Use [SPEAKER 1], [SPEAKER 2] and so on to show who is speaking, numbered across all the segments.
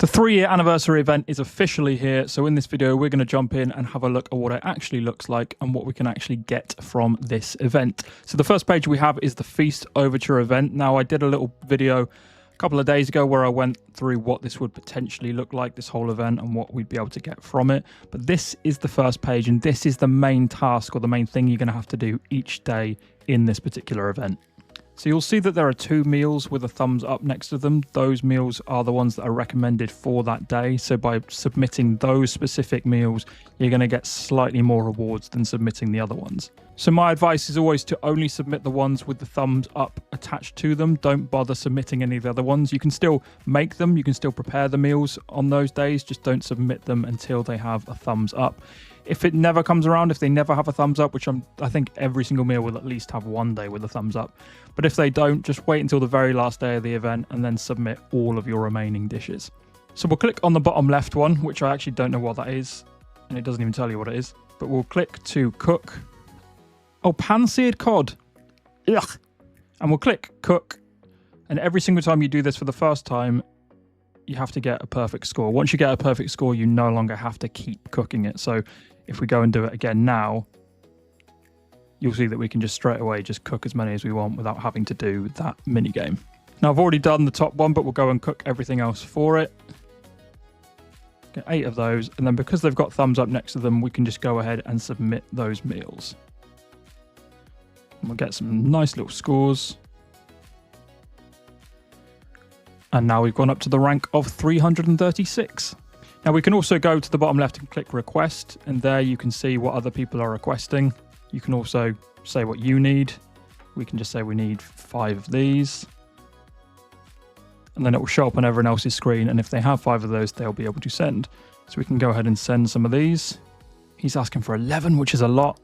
[SPEAKER 1] The 3-year anniversary event is officially here, so in this video we're going to jump in and have a look at what it actually looks like and what we can actually get from this event. So the first page we have is the Feast Overture event. Now I did a little video a couple of days ago where I went through what this would potentially look like, this whole event, and what we'd be able to get from it. But this is the first page, and this is the main task or the main thing you're going to have to do each day in this particular event. So you'll see that there are 2 meals with a thumbs up next to them. Those meals are the ones that are recommended for that day. So by submitting those specific meals, you're going to get slightly more rewards than submitting the other ones. So my advice is always to only submit the ones with the thumbs up attached to them. Don't bother submitting any of the other ones. You can still make them, you can still prepare the meals on those days, just don't submit them until they have a thumbs up. If it never comes around, if they never have a thumbs up, which I think every single meal will at least have one day with a thumbs up. But if they don't, just wait until the very last day of the event and then submit all of your remaining dishes. So we'll click on the bottom left one, which I actually don't know what that is, and it doesn't even tell you what it is. But we'll click to cook. Oh, pan-seared cod. Ugh. And we'll click cook. And every single time you do this for the first time, you have to get a perfect score. Once you get a perfect score, you no longer have to keep cooking it. So if we go and do it again now, you'll see that we can just straight away just cook as many as we want without having to do that mini game. Now I've already done the top one, but we'll go and cook everything else for it. Get 8 of those, and then because they've got thumbs up next to them, we can just go ahead and submit those meals. And we'll get some nice little scores. And now we've gone up to the rank of 336. Now we can also go to the bottom left and click request, and there you can see what other people are requesting. You can also say what you need. We can just say we need 5 of these. And then it will show up on everyone else's screen, and if they have 5 of those, they'll be able to send. So we can go ahead and send some of these. He's asking for 11, which is a lot,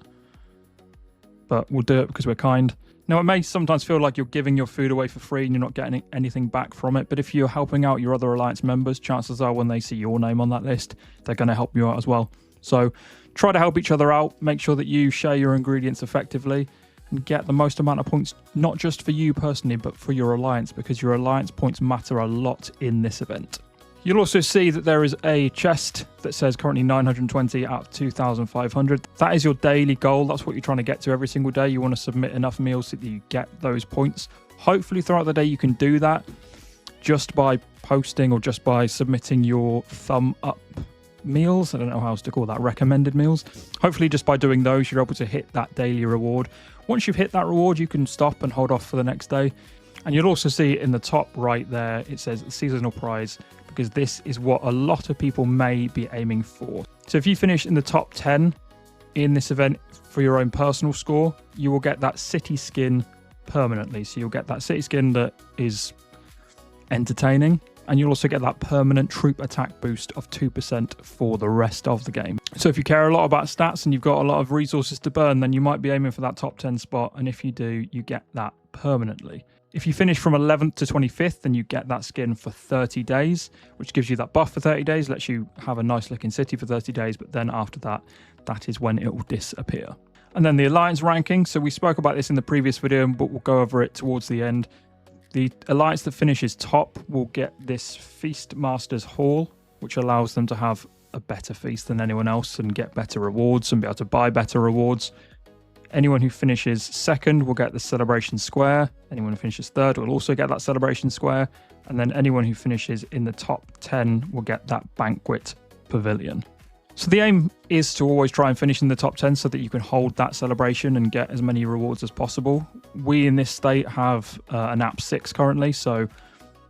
[SPEAKER 1] but we'll do it because we're kind. Now, it may sometimes feel like you're giving your food away for free and you're not getting anything back from it, but if you're helping out your other Alliance members, chances are when they see your name on that list, they're going to help you out as well. So try to help each other out, make sure that you share your ingredients effectively and get the most amount of points, not just for you personally, but for your Alliance, because your Alliance points matter a lot in this event. You'll also see that there is a chest that says currently 920 out of 2,500. That is your daily goal. That's what you're trying to get to every single day. You want to submit enough meals so that you get those points. Hopefully throughout the day you can do that just by posting or just by submitting your thumb up meals. I don't know how else to call that, recommended meals. Hopefully just by doing those, you're able to hit that daily reward. Once you've hit that reward, you can stop and hold off for the next day. And you'll also see in the top right there, it says seasonal prize, because this is what a lot of people may be aiming for. So if you finish in the top 10 in this event for your own personal score, you will get that city skin permanently. So you'll get that city skin that is entertaining, and you'll also get that permanent troop attack boost of 2% for the rest of the game. So if you care a lot about stats and you've got a lot of resources to burn, then you might be aiming for that top 10 spot. And if you do, you get that permanently. If you finish from 11th to 25th, then you get that skin for 30 days, which gives you that buff for 30 days, lets you have a nice looking city for 30 days. But then after that, that is when it will disappear. And then the Alliance ranking. So we spoke about this in the previous video, but we'll go over it towards the end. The Alliance that finishes top will get this Feast Masters Hall, which allows them to have a better feast than anyone else and get better rewards and be able to buy better rewards. Anyone who finishes second will get the Celebration Square. Anyone who finishes third will also get that Celebration Square. And then anyone who finishes in the top 10 will get that Banquet Pavilion. So the aim is to always try and finish in the top 10 so that you can hold that celebration and get as many rewards as possible. We in this state have an app 6 currently, so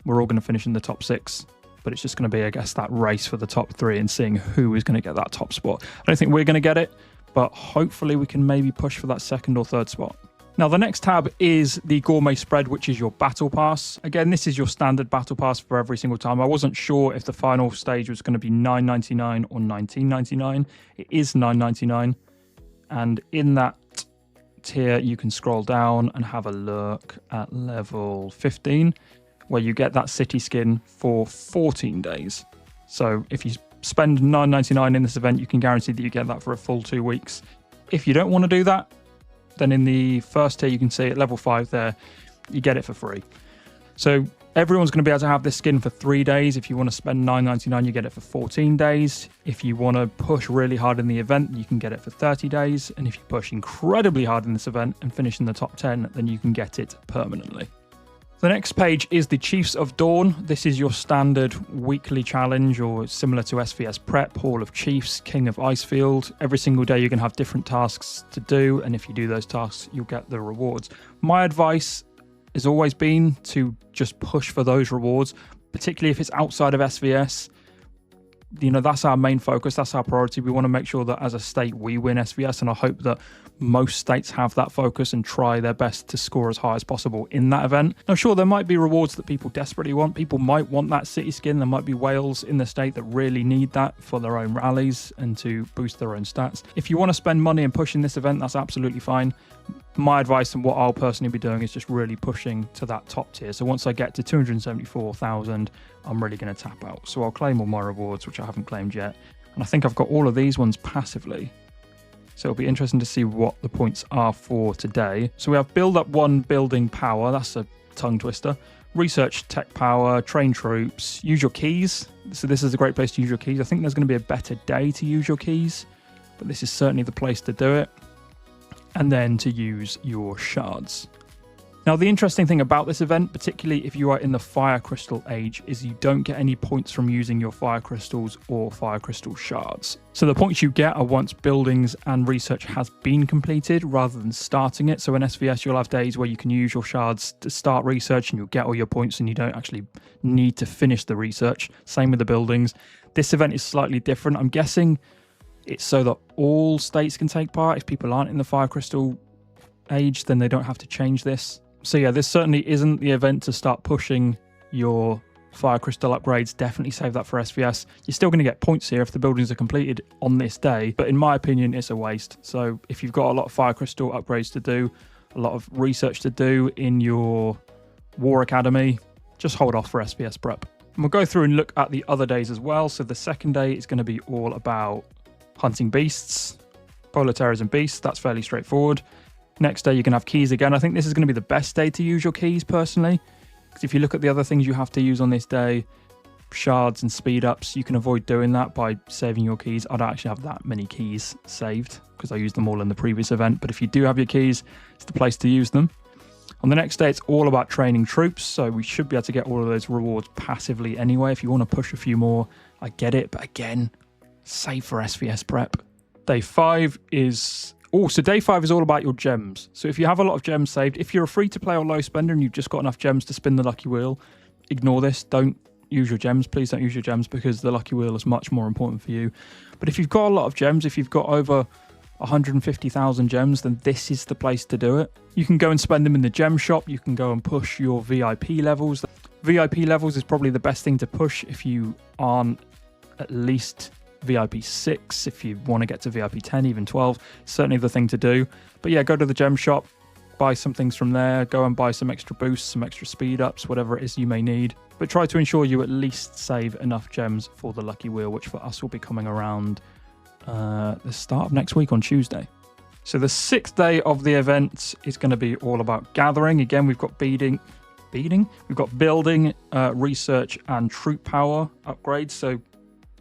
[SPEAKER 1] we're all going to finish in the top 6. But it's just going to be, I guess, that race for the top 3 and seeing who is going to get that top spot. I don't think we're going to get it, but hopefully we can maybe push for that 2nd or 3rd spot. Now the next tab is the Gourmet Spread, which is your Battle Pass. Again, this is your standard Battle Pass for every single time. I wasn't sure if the final stage was going to be $9.99 or $19.99. It is $9.99. And in that tier, you can scroll down and have a look at level 15, where you get that city skin for 14 days. So if you spend $9.99 in this event, you can guarantee that you get that for a full 2 weeks. If you don't want to do that, then in the first tier, you can see at level 5 there, you get it for free. So Everyone's going to be able to have this skin for 3 days. If you want to spend $9.99, you get it for 14 days. If you want to push really hard in the event, you can get it for 30 days. And if you push incredibly hard in this event and finish in the top 10, then you can get it permanently. The next page is the Chiefs of Dawn. This is your standard weekly challenge, or similar to SVS Prep, Hall of Chiefs, King of Icefield. Every single day you're going to have different tasks to do, and if you do those tasks, you'll get the rewards. My advice has always been to just push for those rewards, particularly if it's outside of SVS. You know, that's our main focus, that's our priority. We want to make sure that as a state we win SVS, and I hope that most states have that focus and try their best to score as high as possible in that event. Now, sure, there might be rewards that people desperately want. People might want that city skin. There might be whales in the state that really need that for their own rallies and to boost their own stats. If you want to spend money and push in this event, that's absolutely fine. My advice and what I'll personally be doing is just really pushing to that top tier. So once I get to 274,000, I'm really going to tap out. So I'll claim all my rewards, which I haven't claimed yet. And I think I've got all of these ones passively. So it'll be interesting to see what the points are for today. So we have build up 1 building power. That's a tongue twister. Research tech power, train troops, use your keys. So this is a great place to use your keys. I think there's going to be a better day to use your keys, but this is certainly the place to do it. And then to use your shards. Now, the interesting thing about this event, particularly if you are in the Fire Crystal Age, is you don't get any points from using your Fire Crystals or Fire Crystal Shards. So the points you get are once buildings and research has been completed rather than starting it. So in SVS, you'll have days where you can use your shards to start research and you'll get all your points and you don't actually need to finish the research. Same with the buildings. This event is slightly different. I'm guessing it's so that all states can take part. If people aren't in the Fire Crystal Age, then they don't have to change this. So yeah, this certainly isn't the event to start pushing your Fire Crystal upgrades. Definitely save that for SVS. You're still going to get points here if the buildings are completed on this day, but in my opinion, it's a waste. So if you've got a lot of Fire Crystal upgrades to do, a lot of research to do in your War Academy, just hold off for SVS Prep. And we'll go through and look at the other days as well. So the second day is going to be all about hunting beasts, proletarianism beasts. That's fairly straightforward. Next day, you can have keys again. I think this is going to be the best day to use your keys, personally. Because if you look at the other things you have to use on this day, shards and speed ups, you can avoid doing that by saving your keys. I don't actually have that many keys saved because I used them all in the previous event. But if you do have your keys, it's the place to use them. On the next day, it's all about training troops. So we should be able to get all of those rewards passively anyway. If you want to push a few more, I get it. But again, save for SVS Prep. Day 5 is... so day 5 is all about your gems. So if you have a lot of gems saved, if you're a free-to-play or low spender and you've just got enough gems to spin the lucky wheel, ignore this. Don't use your gems. Please don't use your gems because the lucky wheel is much more important for you. But if you've got a lot of gems, if you've got over 150,000 gems, then this is the place to do it. You can go and spend them in the gem shop. You can go and push your VIP levels. VIP levels is probably the best thing to push if you aren't at least VIP 6. If you want to get to VIP 10, even 12, certainly the thing to do. But yeah, go to the gem shop, buy some things from there, go and buy some extra boosts, some extra speed ups, whatever it is you may need. But try to ensure you at least save enough gems for the lucky wheel, which for us will be coming around the start of next week on Tuesday. So the 6th day of the event is going to be all about gathering. Again, we've got we've got building, research and troop power upgrades. So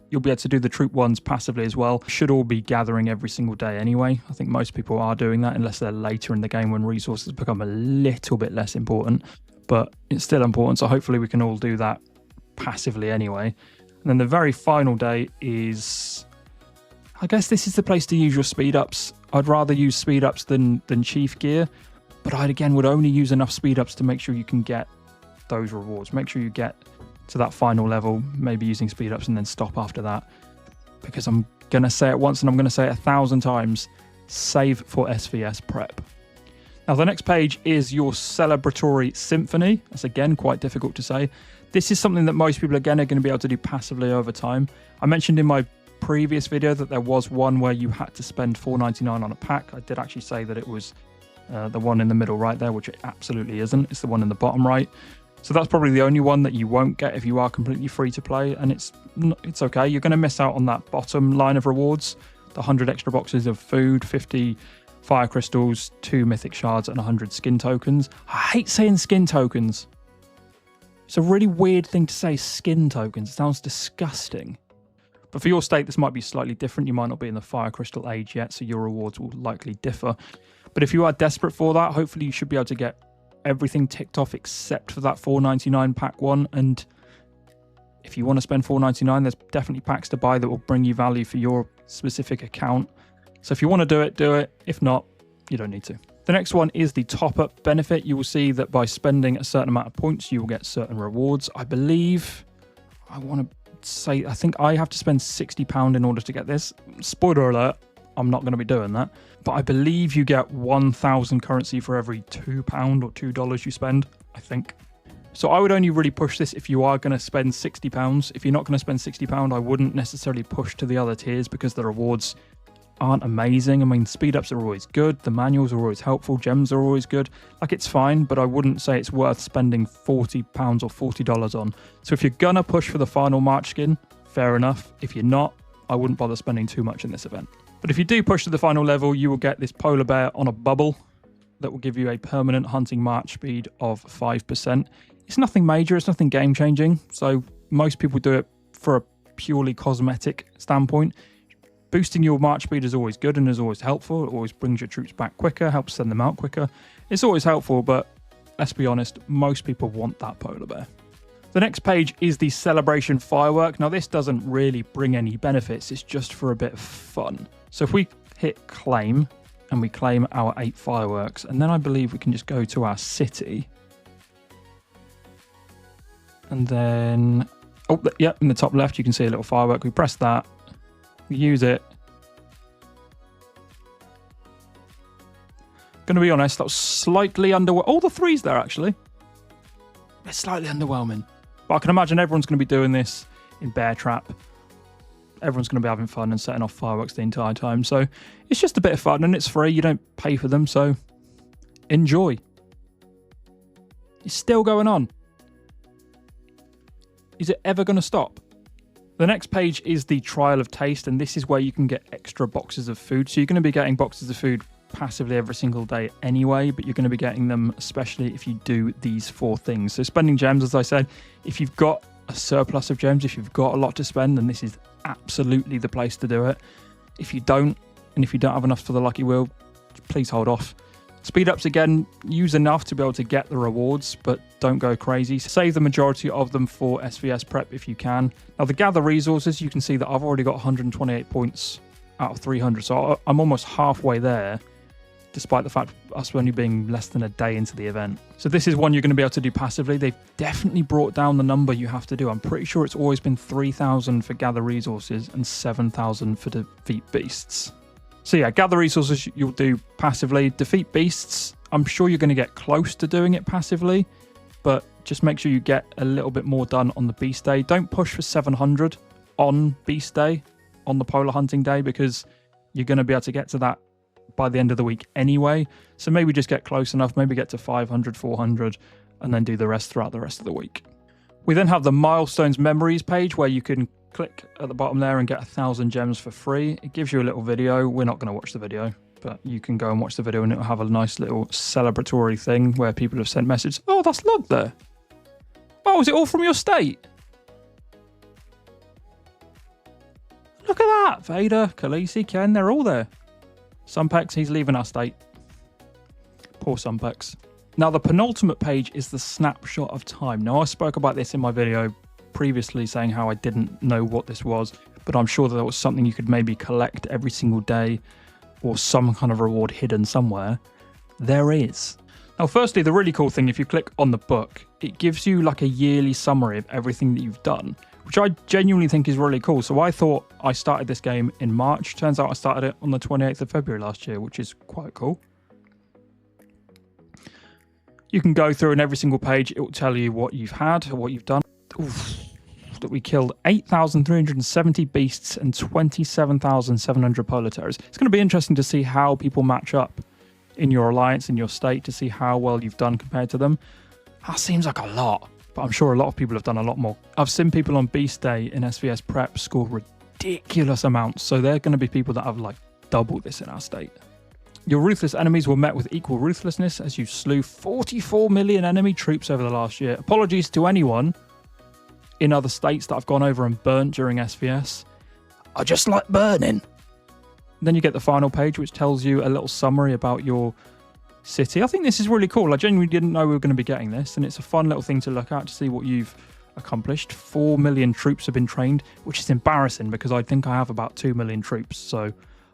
[SPEAKER 1] you'll be able to do the troop ones passively as well. Should all be gathering every single day anyway. I think most people are doing that unless they're later in the game when resources become a little bit less important. But it's still important, so hopefully we can all do that passively anyway. And then the very final day is... I guess this is the place to use your speed ups. I'd rather use speed ups than chief gear, but I again would only use enough speed ups to make sure you can get those rewards. Make sure you get to that final level, maybe using speed ups and then stop after that. Because I'm going to say it once and I'm going to say it 1,000 times, save for SVS Prep. Now the next page is your celebratory symphony. That's again quite difficult to say. This is something that most people again are going to be able to do passively over time. I mentioned in my previous video that there was one where you had to spend $4.99 on a pack. I did actually say that it was the one in the middle right there, which it absolutely isn't. It's the one in the bottom right. So that's probably the only one that you won't get if you are completely free to play, and it's okay. You're going to miss out on that bottom line of rewards, the 100 extra boxes of food, 50 fire crystals, 2 mythic shards, and 100 skin tokens. I hate saying skin tokens. It's a really weird thing to say, skin tokens. It sounds disgusting. But for your state, this might be slightly different. You might not be in the Fire Crystal age yet, so your rewards will likely differ. But if you are desperate for that, hopefully you should be able to get everything ticked off except for that $4.99 pack one. And if you want to spend $4.99, there's definitely packs to buy that will bring you value for your specific account. So if you want to do it, do it. If not, you don't need to. The next one is the top-up benefit. You will see that by spending a certain amount of points, you will get certain rewards. I believe, I think I have to spend £60 in order to get this. Spoiler alert, I'm not going to be doing that. But I believe you get 1,000 currency for every £2 or $2 you spend, I think. So I would only really push this if you are going to spend £60. If you're not going to spend £60, I wouldn't necessarily push to the other tiers because the rewards aren't amazing. I mean, speed ups are always good, the manuals are always helpful, gems are always good. Like, it's fine, but I wouldn't say it's worth spending £40 or $40 on. So if you're gonna push for the final March skin, fair enough. If you're not, I wouldn't bother spending too much in this event. But if you do push to the final level, you will get this polar bear on a bubble that will give you a permanent hunting March speed of 5%. It's nothing major, it's nothing game changing, so most people do it for a purely cosmetic standpoint. Boosting your March speed is always good and is always helpful. It always brings your troops back quicker, helps send them out quicker. It's always helpful, but let's be honest, most people want that polar bear. The next page is the celebration firework. Now, this doesn't really bring any benefits. It's just for a bit of fun. So if we hit claim and we claim our 8 fireworks, and then I believe we can just go to our city. And then, in the top left, you can see a little firework. We press that. We use it. Gonna be honest, that was slightly underwhelming. Oh, the 3's there, actually. It's slightly underwhelming. But I can imagine everyone's going to be doing this in Bear Trap. Everyone's going to be having fun and setting off fireworks the entire time. So it's just a bit of fun and it's free. You don't pay for them, so enjoy. It's still going on. Is it ever going to stop? The next page is the Trial of Taste, and this is where you can get extra boxes of food. So you're going to be getting boxes of food passively every single day anyway, but you're going to be getting them especially if you do these 4 things. So spending gems, as I said, if you've got a surplus of gems, if you've got a lot to spend, then this is absolutely the place to do it. If you don't, and if you don't have enough for the lucky wheel, please hold off. Speed ups, again, use enough to be able to get the rewards, but don't go crazy. Save the majority of them for SVS prep if you can. Now, the gather resources, you can see that I've already got 128 points out of 300, so I'm almost halfway there, despite the fact of us only being less than a day into the event. So this is one you're going to be able to do passively. They've definitely brought down the number you have to do. I'm pretty sure it's always been 3,000 for gather resources and 7,000 for defeat beasts. So yeah, gather resources you'll do passively. Defeat beasts, I'm sure you're going to get close to doing it passively, but just make sure you get a little bit more done on the beast day. Don't push for 700 on beast day, on the polar hunting day, because you're going to be able to get to that by the end of the week anyway. So maybe just get close enough, maybe get to 500, 400, and then do the rest throughout the rest of the week. We then have the milestones memories page where you can click at the bottom there and get 1,000 gems for free. It gives you a little video. We're not going to watch the video, but you can go and watch the video and it'll have a nice little celebratory thing where people have sent messages. Oh, that's logged there. Oh, is it all from your state? Look at that. Vader, Khaleesi, Ken, they're all there. Sunpex, he's leaving our state. Poor Sunpex. Now, the penultimate page is the snapshot of time. Now, I spoke about this in my video previously, saying how I didn't know what this was, but I'm sure that there was something you could maybe collect every single day or some kind of reward hidden somewhere. There is. Now, firstly, the really cool thing, if you click on the book, it gives you like a yearly summary of everything that you've done, which I genuinely think is really cool. So I thought I started this game in March. Turns out I started it on the 28th of February last year, which is quite cool. You can go through and every single page, it will tell you what you've had or what you've done. Oof. That we killed 8,370 beasts and 27,700 polar terrors. It's going to be interesting to see how people match up in your alliance, in your state, to see how well you've done compared to them. That seems like a lot, but I'm sure a lot of people have done a lot more. I've seen people on Beast Day in SVS Prep score ridiculous amounts, so they're going to be people that have like double this in our state. Your ruthless enemies were met with equal ruthlessness as you slew 44 million enemy troops over the last year. Apologies to anyone in other states that I've gone over and burnt during SVS. I just like burning. Then you get the final page, which tells you a little summary about your city. I think this is really cool. I genuinely didn't know we were going to be getting this, and it's a fun little thing to look at to see what you've accomplished. 4 million troops have been trained, which is embarrassing because I think I have about 2 million troops. So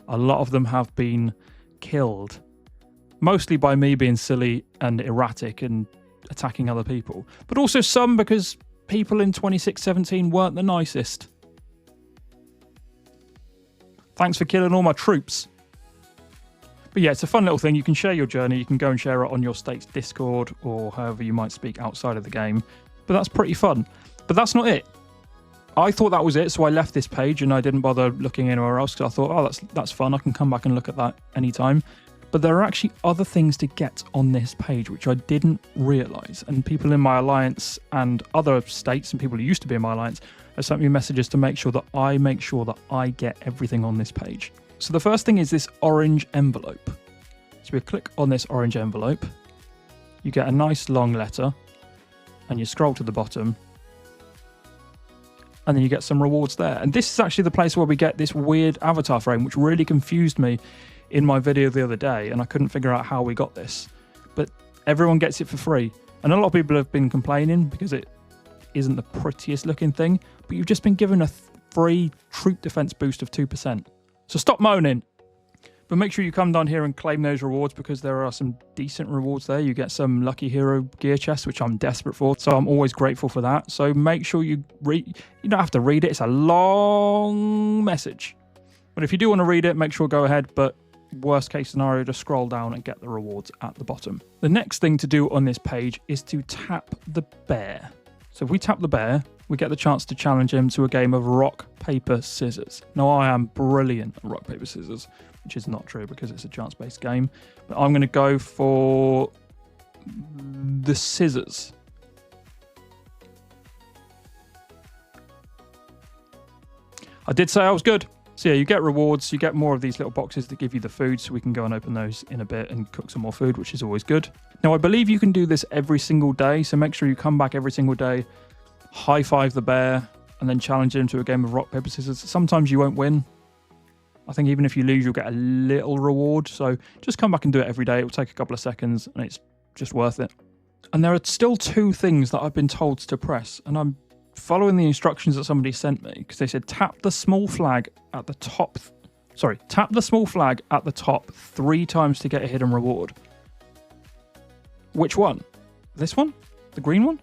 [SPEAKER 1] a lot of them have been killed, mostly by me being silly and erratic and attacking other people, but also some because people in 2617 weren't the nicest. Thanks for killing all my troops. But yeah, it's a fun little thing. You can share your journey. You can go and share it on your state's Discord or however you might speak outside of the game. But that's pretty fun. But that's not it. I thought that was it, so I left this page and I didn't bother looking anywhere else because I thought, oh, that's fun. I can come back and look at that anytime. But there are actually other things to get on this page, which I didn't realise. And people in my alliance and other states and people who used to be in my alliance have sent me messages to make sure that I get everything on this page. So the first thing is this orange envelope. So we click on this orange envelope. You get a nice long letter and you scroll to the bottom. And then you get some rewards there. And this is actually the place where we get this weird avatar frame, which really confused me in my video the other day. And I couldn't figure out how we got this. But everyone gets it for free. And a lot of people have been complaining because it isn't the prettiest looking thing. But you've just been given a free troop defense boost of 2%. So stop moaning. But make sure you come down here and claim those rewards because there are some decent rewards there. You get some Lucky Hero gear chests, which I'm desperate for. So I'm always grateful for that. So make sure you read. You don't have to read it. It's a long message. But if you do want to read it, make sure go ahead. But worst case scenario, just scroll down and get the rewards at the bottom. The next thing to do on this page is to tap the bear. So if we tap the bear, we get the chance to challenge him to a game of rock, paper, scissors. Now, I am brilliant at rock, paper, scissors, which is not true because it's a chance-based game. But I'm going to go for the scissors. I did say I was good. So yeah, you get rewards. You get more of these little boxes that give you the food, so we can go and open those in a bit and cook some more food, which is always good. Now, I believe you can do this every single day, so make sure you come back every single day, high-five the bear, and then challenge him to a game of rock, paper, scissors. Sometimes you won't win. I think even if you lose, you'll get a little reward. So just come back and do it every day. It will take a couple of seconds, and it's just worth it. And there are still 2 things that I've been told to press, and I'm following the instructions that somebody sent me because they said tap the small flag at the top. Tap the small flag at the top 3 times to get a hidden reward. Which one? This one? The green one?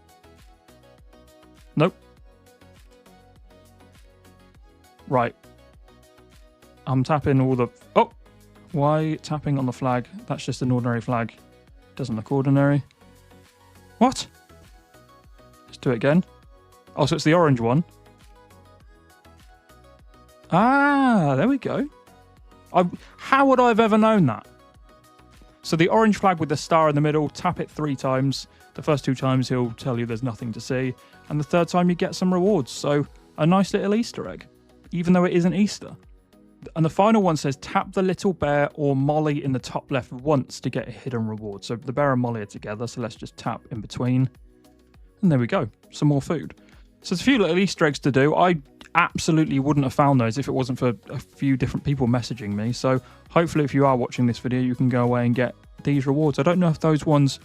[SPEAKER 1] Nope. Right. I'm tapping all the... Oh! Why tapping on the flag? That's just an ordinary flag. Doesn't look ordinary. What? Let's do it again. Oh, so it's the orange one. Ah, there we go. How would I have ever known that? So the orange flag with the star in the middle, tap it 3 times. The first 2 times he'll tell you there's nothing to see. And the 3rd time you get some rewards. So a nice little Easter egg, even though it isn't Easter. And the final one says tap the little bear or Molly in the top left once to get a hidden reward. So the bear and Molly are together, so let's just tap in between. And there we go, some more food. So there's a few little Easter eggs to do. I absolutely wouldn't have found those if it wasn't for a few different people messaging me. So hopefully if you are watching this video, you can go away and get these rewards. I don't know if those ones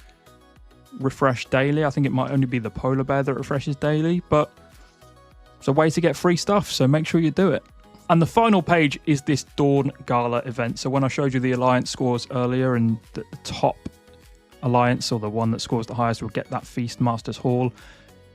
[SPEAKER 1] refresh daily. I think it might only be the polar bear that refreshes daily, but it's a way to get free stuff, so make sure you do it. And the final page is this Dawn Gala event. So when I showed you the alliance scores earlier, and the top alliance, or the one that scores the highest, will get that Feast Masters Hall.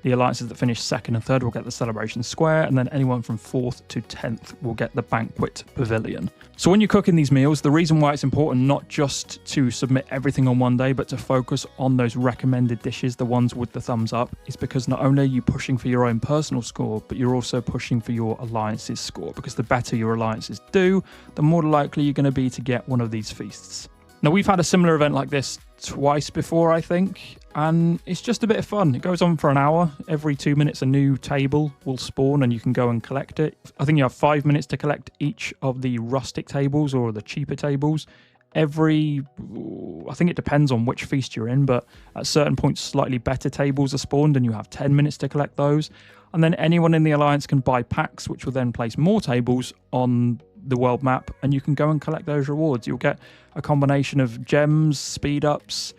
[SPEAKER 1] The alliances that finish 2nd and 3rd will get the Celebration Square, and then anyone from 4th to 10th will get the Banquet Pavilion. So when you're cooking these meals, the reason why it's important not just to submit everything on one day, but to focus on those recommended dishes, the ones with the thumbs up, is because not only are you pushing for your own personal score, but you're also pushing for your alliance's score, because the better your alliances do, the more likely you're going to be to get one of these feasts. Now, we've had a similar event like this twice before, I think, and it's just a bit of fun. It goes on for an hour. Every 2 minutes, a new table will spawn, and you can go and collect it. I think you have 5 minutes to collect each of the rustic tables or the cheaper tables, I think it depends on which feast you're in, but at certain points, slightly better tables are spawned and you have 10 minutes to collect those. And then anyone in the Alliance can buy packs, which will then place more tables on the world map, and you can go and collect those rewards. You'll get a combination of gems, speed ups,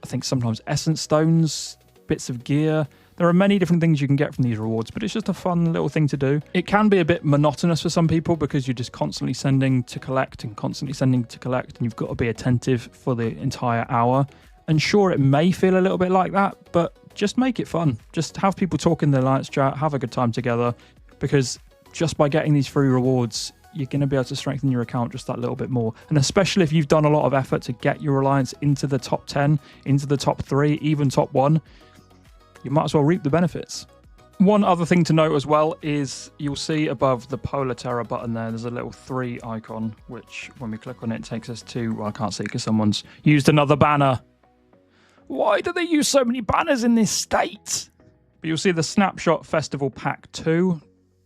[SPEAKER 1] I think sometimes essence stones, bits of gear. There are many different things you can get from these rewards, but it's just a fun little thing to do. It can be a bit monotonous for some people because you're just constantly sending to collect and constantly sending to collect, and you've got to be attentive for the entire hour. And sure, it may feel a little bit like that, but just make it fun. Just have people talk in the Alliance chat, have a good time together, because just by getting these free rewards, you're going to be able to strengthen your account just that little bit more. And especially if you've done a lot of effort to get your Alliance into the top 10, into the top 3, even top 1, you might as well reap the benefits. One other thing to note as well is you'll see above the Polar Terror button there's a little 3 icon, which when we click on it takes us to, well, I can't see because someone's used another banner. Why do they use so many banners in this state? But you'll see the Snapshot Festival Pack 2.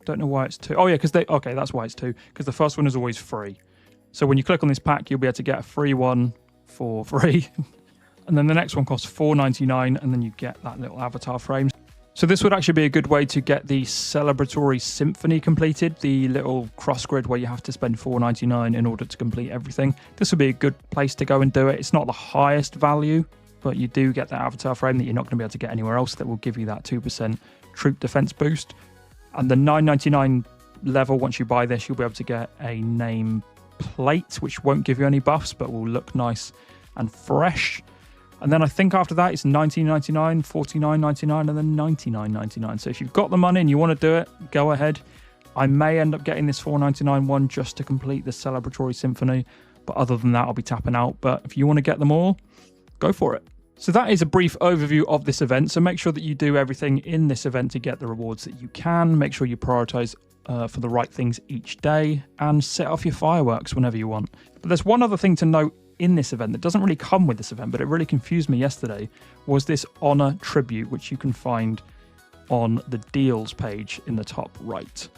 [SPEAKER 1] Don't know why it's 2. Oh yeah, okay, that's why it's 2, because the first one is always free. So when you click on this pack, you'll be able to get a free one for free. And then the next one costs $4.99, and then you get that little avatar frame. So this would actually be a good way to get the celebratory symphony completed, the little cross grid where you have to spend $4.99 in order to complete everything. This would be a good place to go and do it. It's not the highest value, but you do get that avatar frame that you're not going to be able to get anywhere else that will give you that 2% troop defense boost. And the $9.99 level, once you buy this, you'll be able to get a name plate, which won't give you any buffs, but will look nice and fresh. And then I think after that, it's $19.99, $49.99, and then $99.99. So if you've got the money and you want to do it, go ahead. I may end up getting this $4.99 one just to complete the celebratory symphony. But other than that, I'll be tapping out. But if you want to get them all, go for it. So that is a brief overview of this event. So make sure that you do everything in this event to get the rewards that you can. Make sure you prioritize for the right things each day and set off your fireworks whenever you want. But there's one other thing to note in this event that doesn't really come with this event, but it really confused me yesterday, was this honor tribute, which you can find on the deals page in the top right.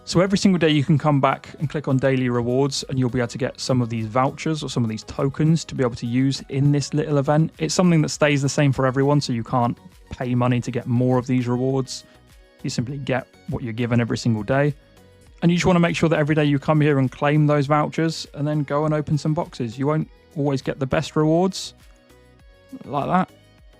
[SPEAKER 1] So every single day you can come back and click on daily rewards, and you'll be able to get some of these vouchers or some of these tokens to be able to use in this little event. It's something that stays the same for everyone, so you can't pay money to get more of these rewards. You simply get what you're given every single day. And you just want to make sure that every day you come here and claim those vouchers and then go and open some boxes. You won't always get the best rewards like that.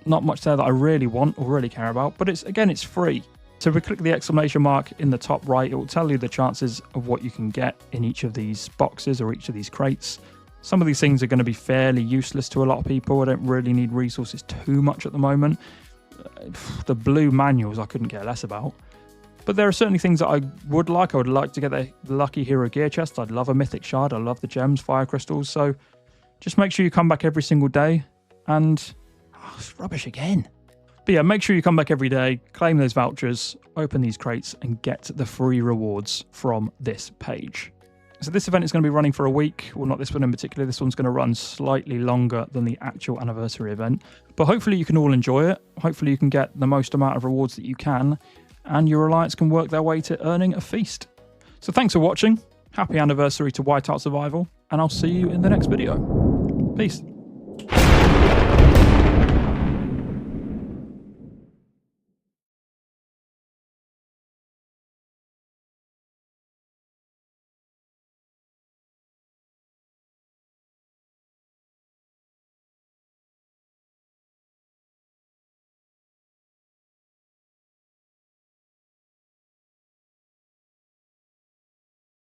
[SPEAKER 1] Not much there that I really want or really care about, but it's free. So if we click the exclamation mark in the top right, it will tell you the chances of what you can get in each of these boxes or each of these crates. Some of these things are going to be fairly useless to a lot of people. I don't really need resources too much at the moment. The blue manuals I couldn't care less about. But there are certainly things that I would like. I would like to get the Lucky Hero Gear Chest. I'd love a Mythic Shard. I love the gems, fire crystals. So just make sure you come back every single day. And it's rubbish again. But yeah, make sure you come back every day, claim those vouchers, open these crates, and get the free rewards from this page. So this event is going to be running for a week. Well, not this one in particular. This one's going to run slightly longer than the actual anniversary event. But hopefully you can all enjoy it. Hopefully you can get the most amount of rewards that you can, and your Alliance can work their way to earning a feast. So thanks for watching. Happy anniversary to Whiteout Survival, and I'll see you in the next video. Peace.